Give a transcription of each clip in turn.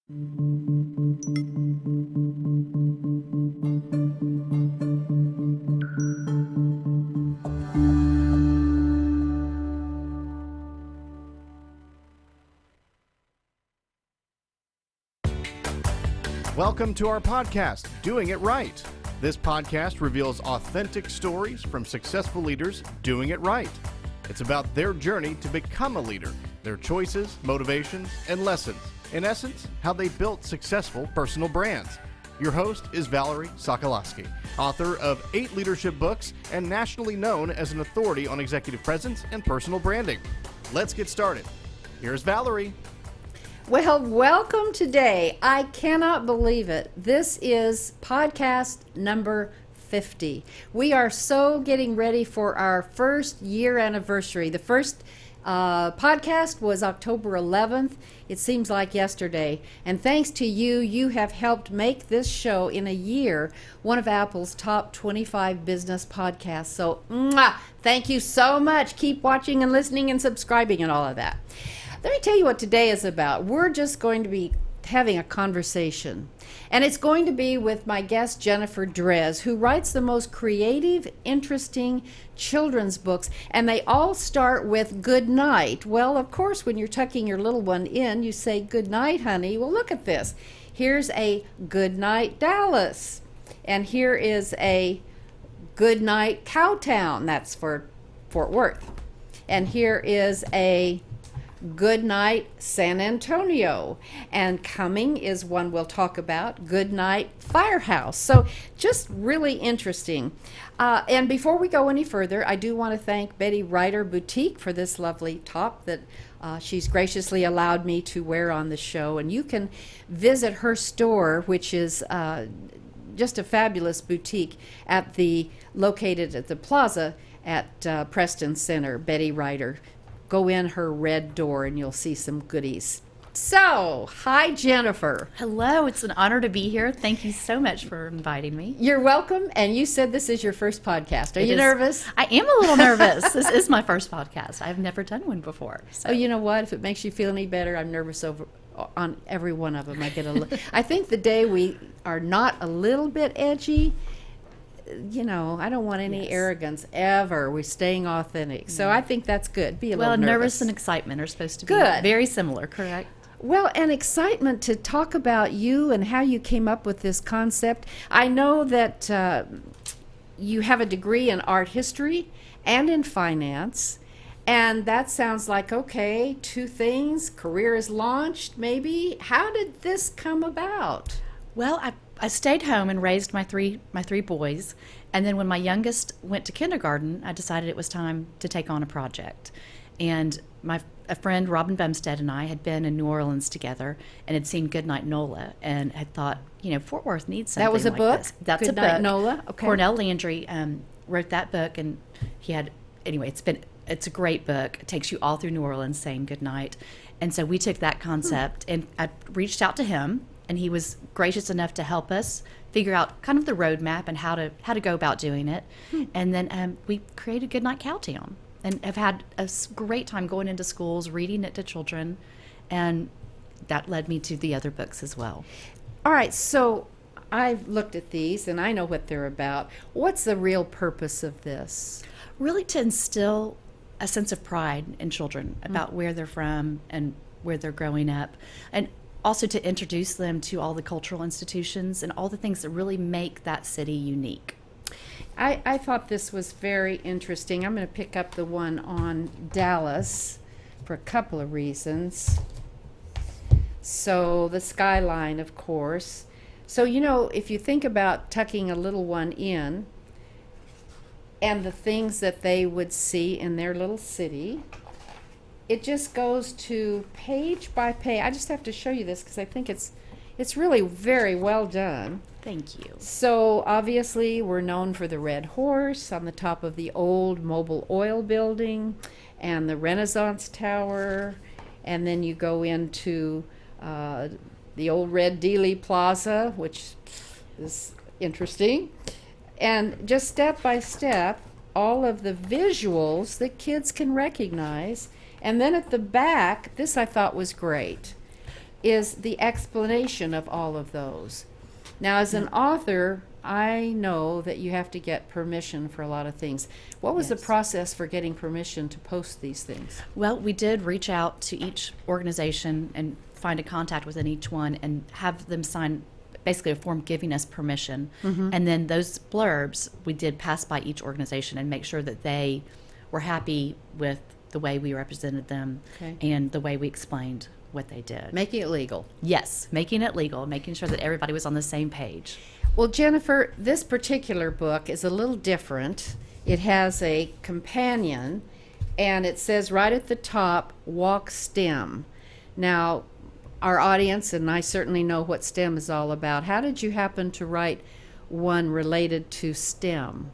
Welcome to our podcast, Doing It Right. This podcast reveals authentic stories from successful leaders doing it right. It's about their journey to become a leader, their choices, motivations, and lessons. In essence, how they built successful personal brands. Your host is Valerie Sokolosky, author of 8 leadership books and nationally known as an authority on executive presence and personal branding. Let's get started. Here's Valerie. Well, welcome today. I cannot believe it. This is podcast number 50. We are so getting ready for our first year anniversary. The first podcast was October 11th. It seems like yesterday. And thanks to you, you have helped make this show in a year one of Apple's top 25 business podcasts. So, thank you so much. Keep watching and listening and subscribing and all of that. Let me tell you what today is about. We're just going to be having a conversation. And it's going to be with my guest, Jennifer Drez, who writes the most creative, interesting children's books. And they all start with Goodnight. Well, of course, when you're tucking your little one in, you say, "Goodnight, honey." Well, look at this. Here's a Goodnight Dallas. And here is a Goodnight Cowtown. That's for Fort Worth. And here is a Goodnight San Antonio, and coming is one we'll talk about, Goodnight Firehouse. So just really interesting. And before we go any further, I do want to thank Betty Ryder Boutique for this lovely top that she's graciously allowed me to wear on the show. And you can visit her store, which is just a fabulous boutique located at the plaza at Preston Center. Betty Ryder. Go in her red door and you'll see some goodies. So, hi, Jennifer. Hello, it's an honor to be here. Thank you so much for inviting me. You're welcome, and you said this is your first podcast. Are you nervous? I am a little nervous. This is my first podcast. I've never done one before. So. Oh, you know what? If it makes you feel any better, I'm nervous on every one of them. I think the day we are not a little bit edgy, I don't want any arrogance ever. We're staying authentic. So I think that's good. Be a little nervous. Nervous and excitement are supposed to be very similar, correct? Well, and excitement to talk about you and how you came up with this concept. I know that you have a degree in art history and in finance. And that sounds like, okay, 2 things. Career is launched, maybe. How did this come about? Well, I stayed home and raised my three boys, and then when my youngest went to kindergarten, I decided it was time to take on a project. And a friend, Robin Bumstead, and I had been in New Orleans together and had seen Goodnight Nola and had thought, Fort Worth needs something like this. That was a book? This. That's Goodnight a book. Nola? Okay. Cornell Landry wrote that book, and it's a great book. It takes you all through New Orleans saying goodnight. And so we took that concept and I reached out to him, and he was gracious enough to help us figure out kind of the roadmap and how to go about doing it. And then we created Goodnight Cowtown and have had a great time going into schools, reading it to children, and that led me to the other books as well. All right, so I've looked at these and I know what they're about. What's the real purpose of this? Really to instill a sense of pride in children about where they're from and where they're growing up, and also to introduce them to all the cultural institutions and all the things that really make that city unique. I thought this was very interesting. I'm going to pick up the one on Dallas for a couple of reasons. So the skyline, of course. So, if you think about tucking a little one in and the things that they would see in their little city, it just goes to page by page. I just have to show you this because I think it's really very well done. Thank you. So obviously we're known for the Red Horse on the top of the old Mobil Oil building and the Renaissance Tower. And then you go into the old Red Dealey Plaza, which is interesting. And just step by step, all of the visuals that kids can recognize. And then at the back, this I thought was great. is the explanation of all of those. Now, as an author, I know that you have to get permission for a lot of things. What was the process for getting permission to post these things? Well, we did reach out to each organization and find a contact within each one and have them sign basically a form giving us permission. And then those blurbs we did pass by each organization and make sure that they were happy with the way we represented them and the way we explained what they did. Making it legal. Yes, making it legal, making sure that everybody was on the same page. Well, Jennifer, this particular book is a little different. It has a companion, and it says right at the top, Walk STEM. Now, our audience, and I certainly know what STEM is all about. How did you happen to write one related to STEM?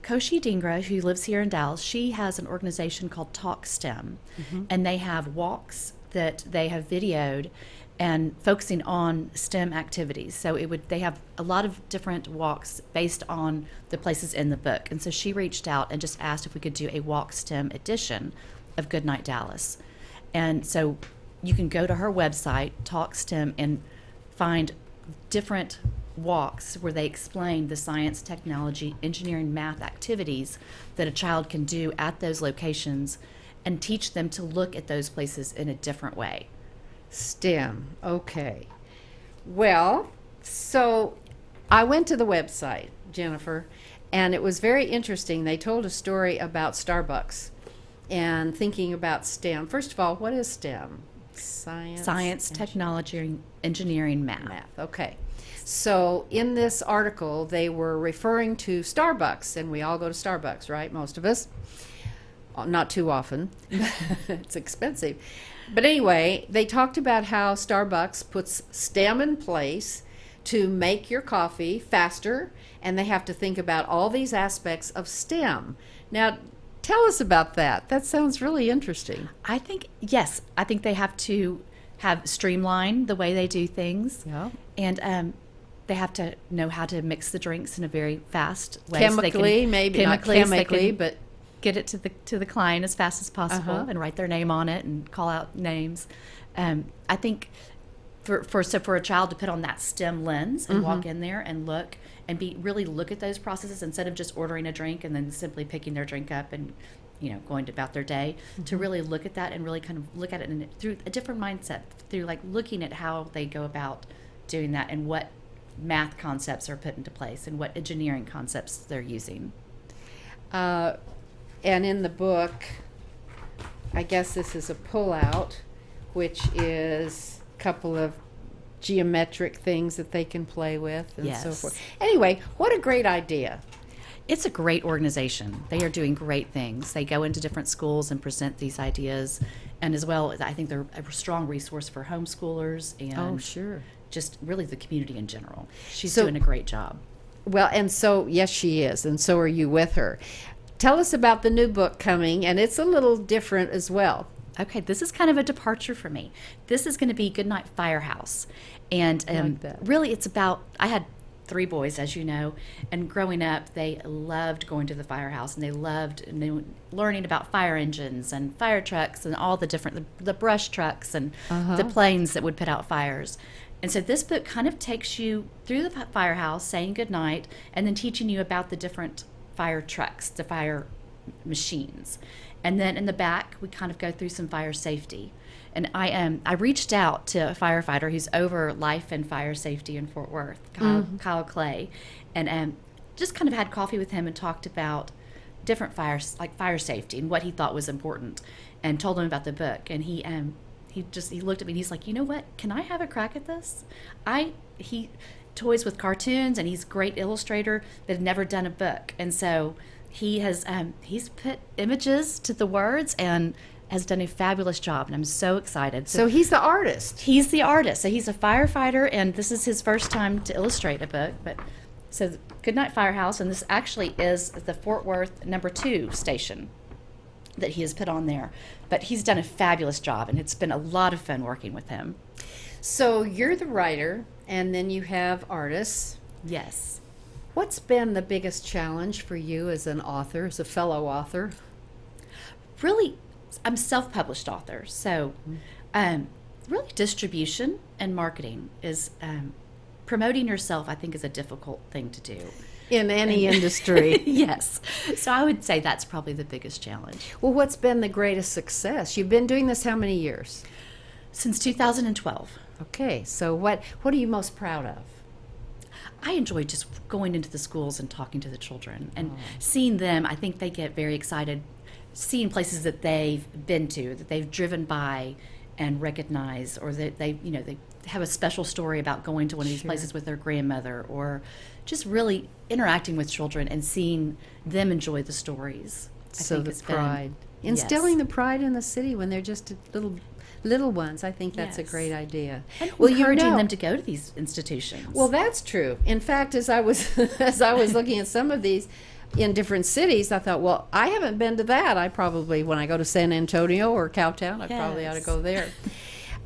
Koshi Dingra, who lives here in Dallas, she has an organization called Talk STEM, and they have walks that they have videoed and focusing on STEM activities. So they have a lot of different walks based on the places in the book. And so she reached out and just asked if we could do a Walk STEM edition of Goodnight Dallas. And so you can go to her website, Talk STEM, and find different walks where they explain the science, technology, engineering, math activities that a child can do at those locations and teach them to look at those places in a different way. STEM, okay. Well, so I went to the website, Jennifer, and it was very interesting. They told a story about Starbucks and thinking about STEM. First of all, what is STEM? Science, technology, engineering, math. Okay. So in this article, they were referring to Starbucks, and we all go to Starbucks, right? Most of us. Not too often. It's expensive. But anyway, they talked about how Starbucks puts STEM in place to make your coffee faster, and they have to think about all these aspects of STEM. Now, tell us about that. That sounds really interesting. I think they have to have streamline the way they do things. Yeah. And they have to know how to mix the drinks in a very fast way. Chemically, maybe not chemically, but get it to the client as fast as possible and write their name on it and call out names. I think for a child to put on that STEM lens and walk in there and look and really look at those processes instead of just ordering a drink and then simply picking their drink up and going about their day, to really look at that and really kind of look at it through a different mindset, through like looking at how they go about doing that and what math concepts are put into place and what engineering concepts they're using. And in the book, I guess this is a pullout, which is a couple of geometric things that they can play with and so forth. Anyway, what a great idea. It's a great organization. They are doing great things. They go into different schools and present these ideas. And as well, I think they're a strong resource for homeschoolers and just really the community in general. She's doing a great job. Well, and so, yes, she is. And so are you with her. Tell us about the new book coming, and it's a little different as well. Okay, this is kind of a departure for me. This is going to be Goodnight Firehouse. And really it's about, I had 3 boys, as you know, and growing up, they loved going to the firehouse, and they loved learning about fire engines and fire trucks and all the different, the brush trucks and the planes that would put out fires. And so this book kind of takes you through the firehouse, saying goodnight, and then teaching you about the different fire trucks, the fire machines. And then in the back, we kind of go through some fire safety. And I reached out to a firefighter who's over life and fire safety in Fort Worth, Kyle Clay, and just kind of had coffee with him and talked about different fires, like fire safety and what he thought was important, and told him about the book. And he looked at me and he's like, you know what? Can I have a crack at this? He toys with cartoons, and he's a great illustrator, but had never done a book. And so he has he's put images to the words and has done a fabulous job, and I'm so excited. So he's the artist. He's the artist. So he's a firefighter, and this is his first time to illustrate a book. But so Goodnight Firehouse, and this actually is the Fort Worth #2 station that he has put on there. But he's done a fabulous job, and it's been a lot of fun working with him. So you're the writer, and then you have artists. Yes. What's been the biggest challenge for you as an author, as a fellow author? Really, I'm a self-published author, so Really, distribution and marketing is promoting yourself, I think, is a difficult thing to do. In any industry. Yes. So I would say that's probably the biggest challenge. Well, what's been the greatest success? You've been doing this how many years? Since 2012. Okay, so what are you most proud of? I enjoy just going into the schools and talking to the children and seeing them. I think they get very excited seeing places that they've been to, that they've driven by and recognize, or that they have a special story about going to one of these places with their grandmother, or just really interacting with children and seeing them enjoy the stories. So the pride. Instilling the pride in the city when they're just little ones. I think that's a great idea. And encouraging them to go to these institutions. Well, that's true. In fact, as I was looking at some of these in different cities, I thought, well, I haven't been to that. I probably, when I go to San Antonio or Cowtown, I probably ought to go there.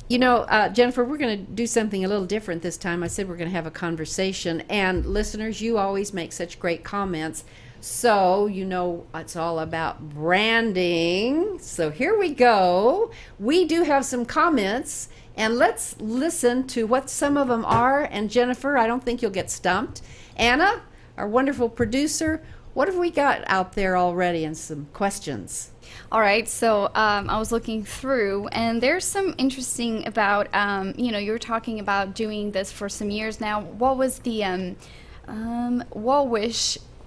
You know, Jennifer, we're going to do something a little different this time. I said we're going to have a conversation. And listeners, you always make such great comments. So, you know, it's all about branding. So here we go. We do have some comments. And let's listen to what some of them are. And Jennifer, I don't think you'll get stumped. Anna, our wonderful producer, what have we got out there already and some questions? All right, so I was looking through, and there's some interesting about, you were talking about doing this for some years now. What was the,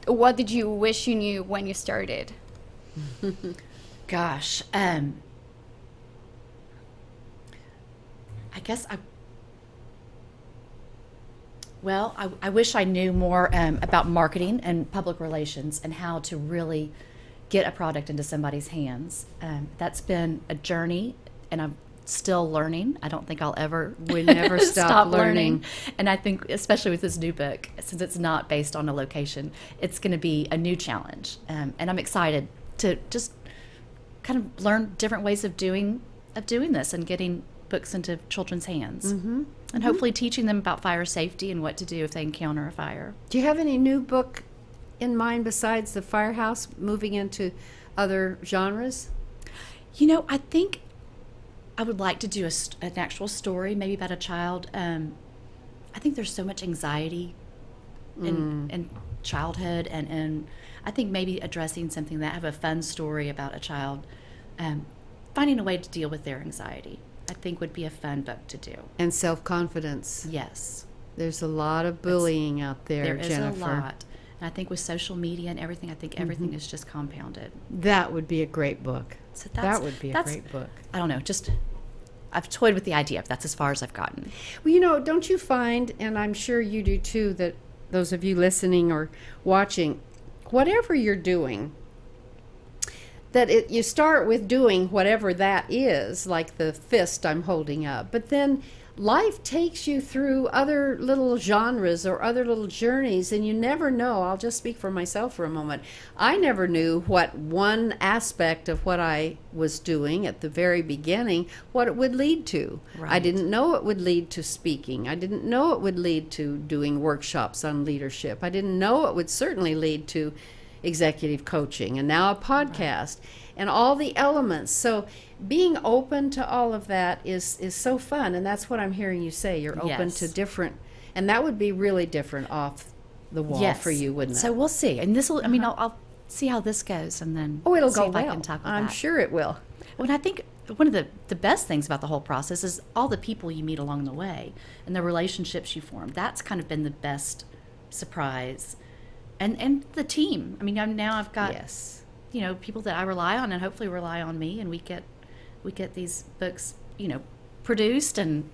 what did you wish you knew when you started? Gosh, I guess I wish I knew more about marketing and public relations and how to really get a product into somebody's hands. That's been a journey, and I'm still learning. I don't think I'll ever We never stop learning. And I think, especially with this new book, since it's not based on a location, it's going to be a new challenge. And I'm excited to just kind of learn different ways of doing this and getting books into children's hands. Mm-hmm. And hopefully teaching them about fire safety and what to do if they encounter a fire. Do you have any new book in mind besides the Firehouse, moving into other genres? You know, I think I would like to do an actual story, maybe about a child. I think there's so much anxiety in childhood, and I think maybe addressing something that have a fun story about a child, finding a way to deal with their anxiety, I think would be a fun book to do. And self-confidence. Yes. There's a lot of bullying out there, Jennifer. Jennifer. There is a lot. And I think with social media and everything, I think everything is just compounded. That would be a great book. So that would be a great book. I don't know, I've toyed with the idea. That's as far as I've gotten. Well, you know, don't you find, and I'm sure you do too, that those of you listening or watching, whatever you're doing, that you start with doing whatever that is, like the fist I'm holding up, but then life takes you through other little genres or other little journeys, and you never know. I'll just speak for myself for a moment. I never knew what one aspect of what I was doing at the very beginning, what it would lead to. Right. I didn't know it would lead to speaking. I didn't know it would lead to doing workshops on leadership. I didn't know it would certainly lead to executive coaching, and now a podcast, and all the elements. So being open to all of that is so fun, and that's what I'm hearing you say. You're open to different, and that would be really different off the wall for you, wouldn't it? So we'll see. And this will, I mean, I'll see how this goes, and then it'll see go if well. I can tackle I'm that. sure it will. Well, and I think one of the best things about the whole process is all the people you meet along the way and the relationships you form. That's kind of been the best surprise. And the team. I mean, now I've got people that I rely on and hopefully rely on me, and we get these books, produced and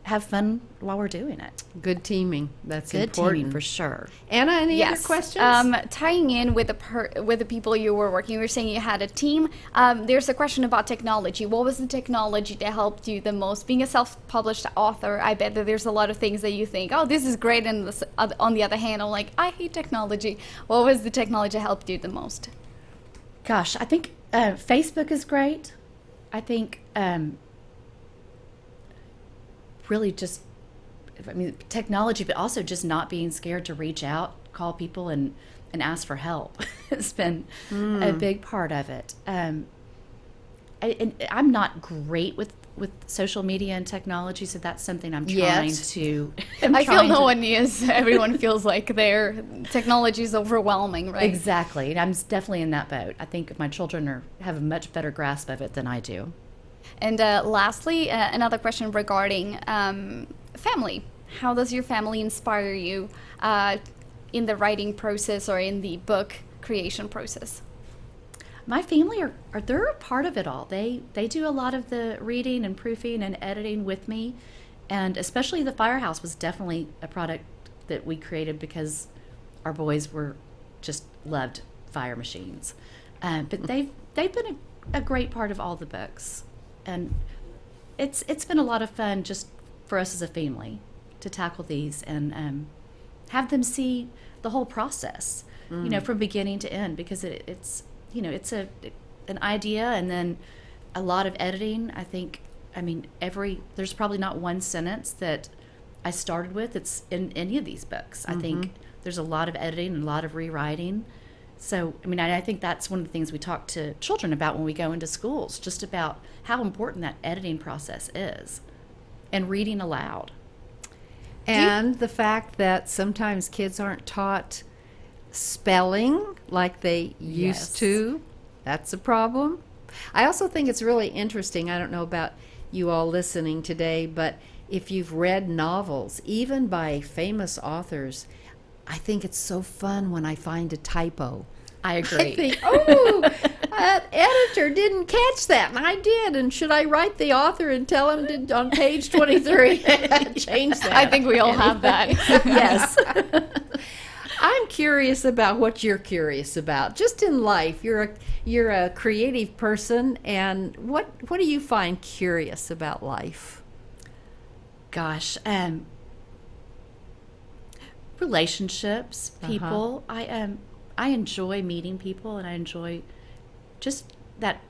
have fun while we're doing it. Good teaming. That's good important. Teaming for sure. Anna, any other questions? Tying in with the people you were working, you were saying you had a team. There's a question about technology. What was the technology that helped you the most? Being a self-published author, I bet that there's a lot of things that you think, oh, this is great, and on the other hand, I'm like, I hate technology. What was the technology that helped you the most? Gosh, I think Facebook is great. I think really just, technology, but also just not being scared to reach out, call people, and ask for help has been a big part of it. And I'm not great with with social media and technology, so that's something I'm Yet. trying to. I feel no one is. Everyone feels like their technology is overwhelming, right? Exactly, and I'm definitely in that boat. I think my children have a much better grasp of it than I do. And lastly, another question regarding family. How does your family inspire you in the writing process or in the book creation process? My family they're a part of it all. They do a lot of the reading and proofing and editing with me, and especially the Firehouse was definitely a product that we created because our boys just loved fire machines. But they've been a great part of all the books, and it's been a lot of fun just for us as a family to tackle these and have them see the whole process, from beginning to end, because it's an idea and then a lot of editing. There's probably not one sentence that I started with that's in any of these books. I think there's a lot of editing and a lot of rewriting. So, I think that's one of the things we talk to children about when we go into schools, just about how important that editing process is and reading aloud. And the fact that sometimes kids aren't taught spelling like they used to. That's a problem. I also think it's really interesting. I don't know about you all listening today, but if you've read novels, even by famous authors, I think it's so fun when I find a typo. I agree. I think, that editor didn't catch that, and I did. And should I write the author and tell him on page 23 change that? I think we all have that. Yes. I'm curious about what you're curious about, just in life. You're a creative person, and what do you find curious about life? Gosh, relationships, people. I enjoy meeting people, and I enjoy just that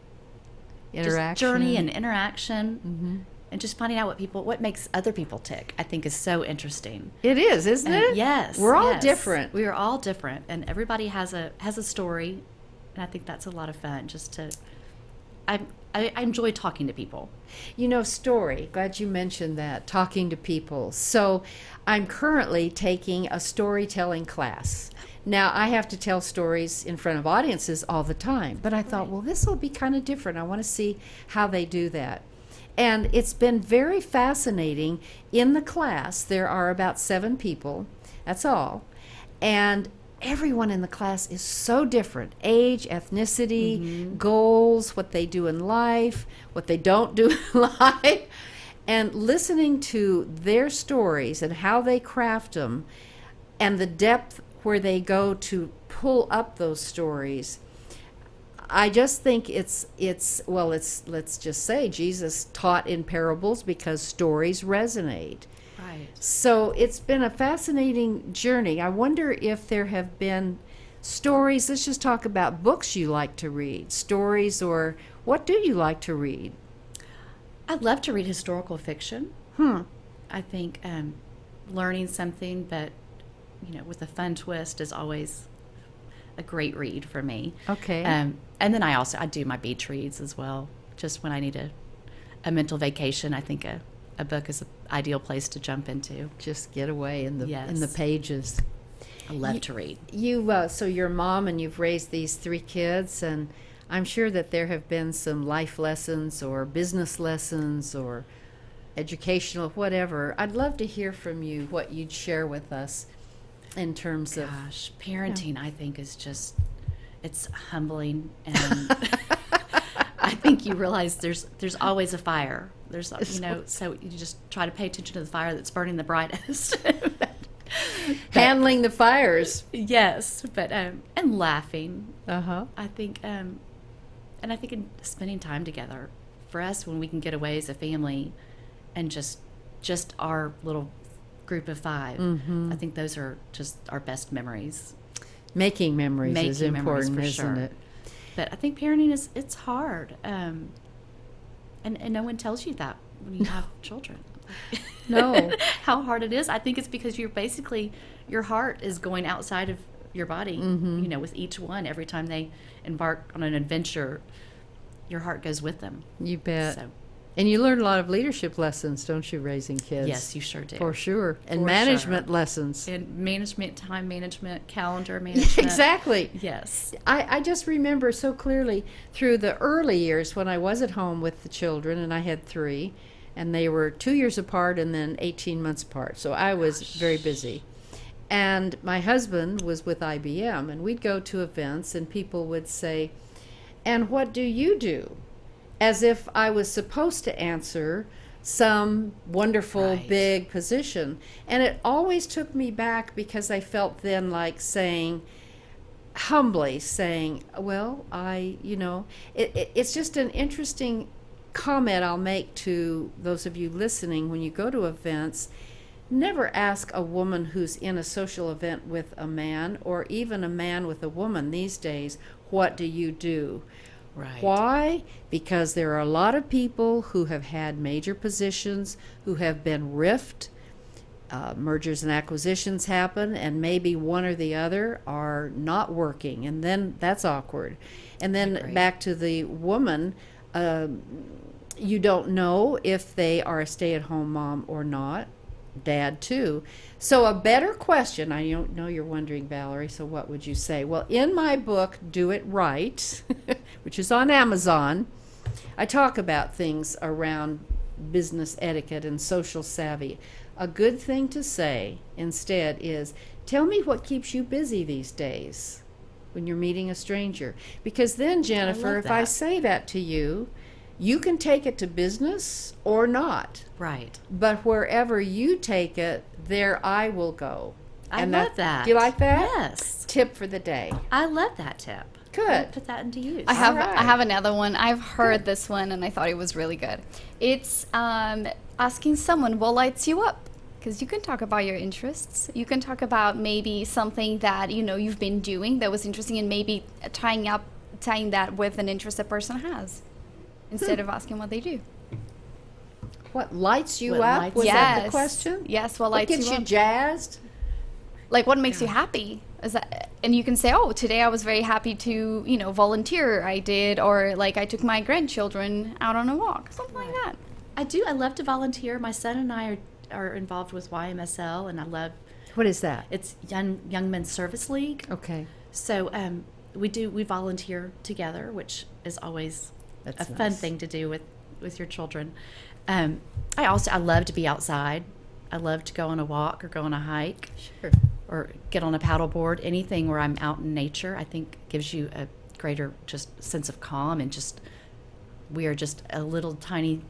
Interaction. just journey and interaction. And just finding out what makes other people tick, I think, is so interesting. It is, isn't it? Yes. We're all different. We are all different, and everybody has a story, and I think that's a lot of fun. I enjoy talking to people. Story. Glad you mentioned that, talking to people. So I'm currently taking a storytelling class. Now, I have to tell stories in front of audiences all the time, but I thought, well, this will be kind of different. I want to see how they do that. And it's been very fascinating. In the class, there are about 7 people. That's all. And everyone in the class is so different. Age, ethnicity, goals, what they do in life, what they don't do in life. And listening to their stories and how they craft them and the depth where they go to pull up those stories, I just think it's let's just say Jesus taught in parables because stories resonate. Right. So it's been a fascinating journey. I wonder if there have been stories. Let's just talk about books you like to read, stories, or what do you like to read? I love to read historical fiction. I think learning something, but with a fun twist, is always a great read for me. Okay. And then I do my beach reads as well. Just when I need a mental vacation, I think a book is an ideal place to jump into. Just get away in the Yes. pages. I love to read. So you're a mom and you've raised these 3 kids, and I'm sure that there have been some life lessons or business lessons or educational, whatever. I'd love to hear from you what you'd share with us in terms of... Gosh, parenting, I think, is just, it's humbling, and I think you realize there's always a fire. There's, so you just try to pay attention to the fire that's burning the brightest. Handling the fires. Yes, but and laughing. I think, and I think in spending time together, for us, when we can get away as a family, and just our little group of 5, I think those are just our best memories. Making memories is important, for isn't sure. it? But I think parenting it's hard, and no one tells you that when you have children. No. How hard it is. I think it's because your heart is going outside of your body. With each one, every time they embark on an adventure, your heart goes with them. You bet. So And you learn a lot of leadership lessons, don't you, raising kids? Yes, you sure do. For sure. And For management sure. lessons. And management, time management, calendar management. Exactly. Yes. I just remember so clearly through the early years when I was at home with the children, and I had 3, and they were 2 years apart and then 18 months apart. So I was very busy. And my husband was with IBM, and we'd go to events, and people would say, "And what do you do?" As if I was supposed to answer some wonderful Right. big position. And it always took me back because I felt then like saying, humbly saying, well, it's just an interesting comment I'll make to those of you listening. When you go to events, never ask a woman who's in a social event with a man, or even a man with a woman these days, what do you do? Right. Why? Because there are a lot of people who have had major positions, who have been riffed. Mergers and acquisitions happen, and maybe one or the other are not working, and then that's awkward. And then back to the woman, you don't know if they are a stay-at-home mom or not. Dad too. So a better question, I don't know you're wondering, Valerie, so what would you say? Well, in my book, Do It Right, which is on Amazon, I talk about things around business etiquette and social savvy. A good thing to say instead is, tell me what keeps you busy these days when you're meeting a stranger. Because then, Jennifer, if I say that to you, you can take it to business or not. Right. But wherever you take it, there I will go. I And love that. Do you like that? Yes. Tip for the day. I love that tip. Good. I'll put that into use. I have right. I have another one. I've heard this one and I thought it was really good. It's asking someone what lights you up. Because you can talk about your interests. You can talk about maybe something that you've been doing that was interesting, and maybe tying that with an interest a person has, instead of asking what they do. What lights you What up? lights Was you that the Yes. question? Yes, what What lights gets you you up? jazzed? Like, what makes you happy? Is that, and you can say, oh, today I was very happy to, volunteer. I did, or like I took my grandchildren out on a walk, something like that. I do. I love to volunteer. My son and I are involved with YMSL, and I love What is that? it's Young Men's Service League. Okay. So we volunteer together, which is always That's a fun nice. thing to do with your children. I love to be outside. I love to go on a walk or go on a hike. Sure. Or get on a paddleboard. Anything where I'm out in nature, I think gives you a greater just sense of calm, and just we are just a little tiny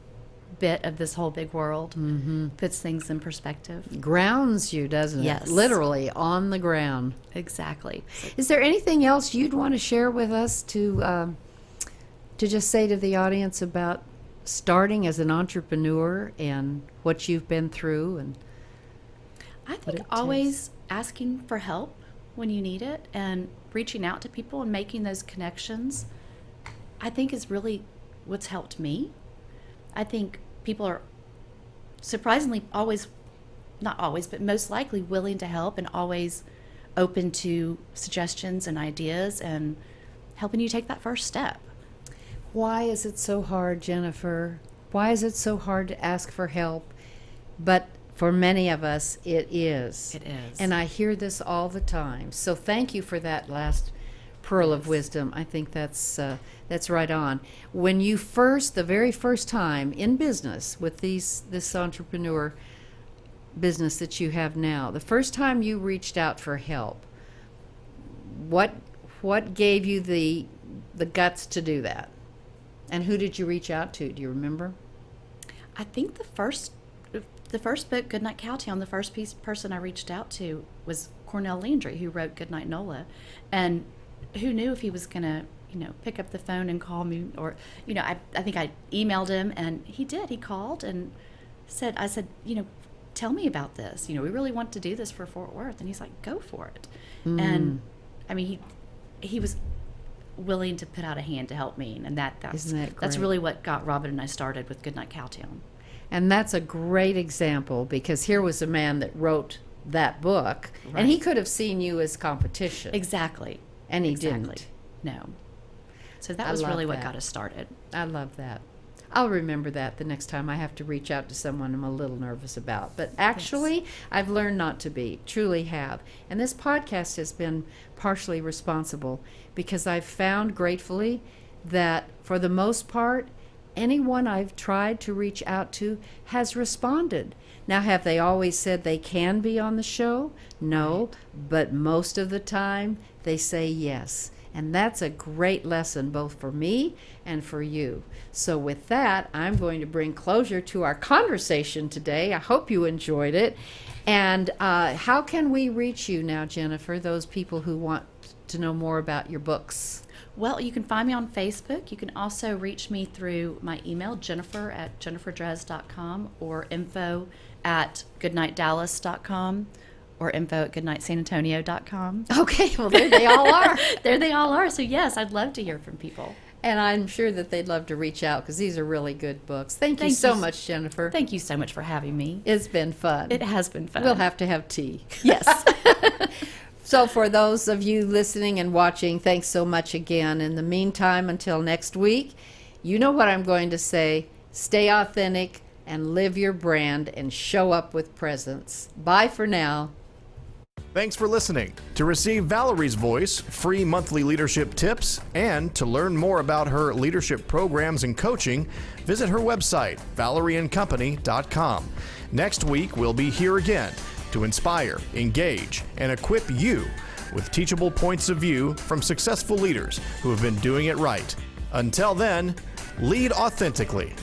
bit of this whole big world. Mm-hmm. Puts things in perspective. Grounds you, doesn't Yes. it? Literally on the ground. Exactly. Is there anything else you'd want to share with us to just say to the audience about starting as an entrepreneur and what you've been through? And I think it always asking for help when you need it, and reaching out to people and making those connections, I think is really what's helped me. I think people are surprisingly not always, but most likely willing to help, and always open to suggestions and ideas and helping you take that first step. why is it so hard, Jennifer? Why is it so hard to ask for help? But for many of us, it is. It is. And I hear this all the time. So thank you for that last pearl of wisdom. I think that's right on. When you the very first time in business with this entrepreneur business that you have now, the first time you reached out for help, what gave you the guts to do that? And who did you reach out to? Do you remember? I think the first book, Goodnight Cowtown, the first person I reached out to was Cornell Landry, who wrote Goodnight Nola, and who knew if he was going to, pick up the phone and call me, or, I think I emailed him, and he did. He called and I said, tell me about this. We really want to do this for Fort Worth, and he's like, go for it. And I mean, he was willing to put out a hand to help me, and that's great? really what got Robin and I started with Goodnight Cowtown. And that's a great example, because here was a man that wrote that book, Right. and he could have seen you as competition. Exactly. And he Exactly. didn't. No. So that I was love really what that. got us started. I love that. I'll remember that the next time I have to reach out to someone I'm a little nervous about. But actually, I've learned not to be, truly have. And this podcast has been partially responsible because I've found gratefully that for the most part, anyone I've tried to reach out to has responded. Now, have they always said they can be on the show? No, but most of the time they say yes. And that's a great lesson both for me and for you. So with that, I'm going to bring closure to our conversation today. I hope you enjoyed it. And how can we reach you now, Jennifer, those people who want to know more about your books? Well, you can find me on Facebook. You can also reach me through my email, jennifer@jenniferdrez.com, or info@goodnightdallas.com, or info@goodnightsanantonio.com. Okay, well, there they all are. There they all are. So, yes, I'd love to hear from people. And I'm sure that they'd love to reach out because these are really good books. Thank you so much, Jennifer. Thank you so much for having me. It's been fun. It has been fun. We'll have to have tea. Yes. So for those of you listening and watching, thanks so much again. In the meantime, until next week, you know what I'm going to say. Stay authentic and live your brand and show up with presence. Bye for now. Thanks for listening. To receive Valerie's voice, free monthly leadership tips, and to learn more about her leadership programs and coaching, visit her website, valerieandcompany.com. Next week, we'll be here again to inspire, engage, and equip you with teachable points of view from successful leaders who have been doing it right. Until then, lead authentically.